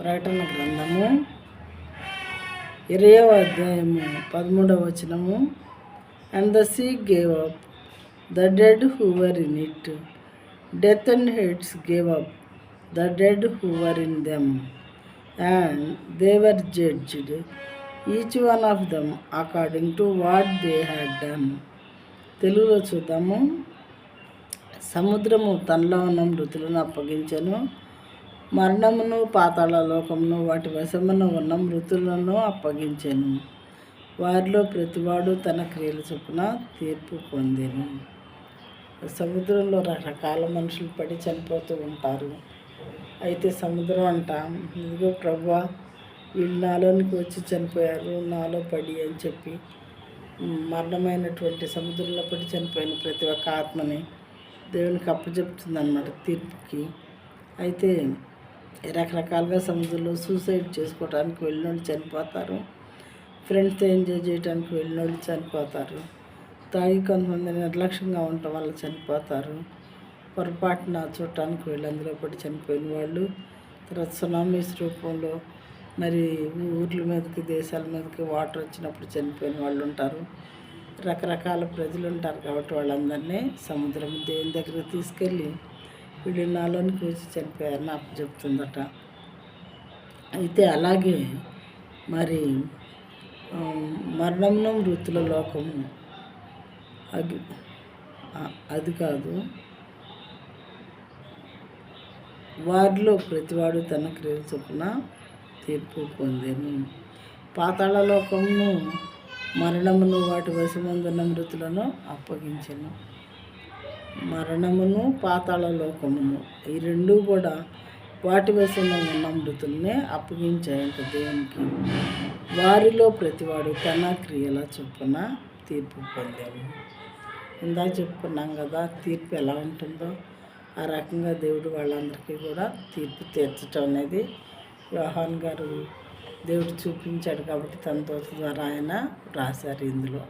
ప్రకటన గ్రంథము 20వ అధ్యాయము 13వ వచనము. And the sea gave up the dead who were in it. Death and Hades gave up the dead who were in them, and they were judged, each one of them according to what they had done. తెలుగులో చూద్దాము. సముద్రము తనలో ఉన్న మృతులను అప్పగించెను, మరణమును పాతాళ లోకమును వాటి వశమున ఉన్న మృతులను అప్పగించెను. వారిలో ప్రతివాడు తన క్రియల చొప్పున తీర్పు పొందెను. సముద్రంలో రకరకాల మనుషులు పడి చనిపోతూ ఉంటారు. అయితే సముద్రం అంట, ఇదిగో ప్రభువా, వీళ్ళు నాలోనికి వచ్చి చనిపోయారు, నాలో పడి అని చెప్పి మరణమైనటువంటి సముద్రంలో పడి చనిపోయిన ప్రతి ఒక్క ఆత్మని దేవునికి అప్పచెప్తుంది అన్నమాట తీర్పుకి. అయితే రకరకాలుగా సముద్రంలో సూసైడ్ చేసుకోవడానికి వెళ్ళిన వాళ్ళు చనిపోతారు, ఫ్రెండ్స్తో ఎంజాయ్ చేయడానికి వెళ్ళిన వాళ్ళు చనిపోతారు, తాగి కొంతమంది నిర్లక్ష్యంగా ఉండటం వల్ల చనిపోతారు, పొరపాటున చూడటానికి వెళ్ళి అందులో పడి చనిపోయిన వాళ్ళు, తర్వాత సునామీస్ రూపంలో మరి ఊర్ల మీదకి దేశాల మీదకి వాటర్ వచ్చినప్పుడు చనిపోయిన వాళ్ళు ఉంటారు. రకరకాల ప్రజలు ఉంటారు. కాబట్టి వాళ్ళందరినీ సముద్రం దేవుని దగ్గరికి తీసుకెళ్ళి వీళ్ళు నాలోనికి వచ్చి చనిపోయారని అప్పచెప్తుందట. అయితే అలాగే మరి మరణమును మృతుల లోకము అది కాదు, వారిలో ప్రతివాడు తన క్రియల చొప్పున తీర్పు పొందెను. పాతాళ లోకమును మరణమును వాటి వశమందున్న మృతులను అప్పగించెను. మరణమును పాతాళ లోకమును ఈ రెండూ కూడా వాటి వశంలో ఉన్న మృతులనే అప్పగించాయంట దేవునికి. వారిలో ప్రతివాడు తన క్రియల చొప్పున తీర్పు పొందాము. ఇందాక చెప్పుకున్నాం కదా తీర్పు ఎలా ఉంటుందో, ఆ రకంగా దేవుడు వాళ్ళందరికీ కూడా తీర్పు తీర్చడం అనేది యోహాన్ గారు దేవుడు చూపించాడు. కాబట్టి తన దూత ద్వారా ఆయన రాశారు ఇందులో.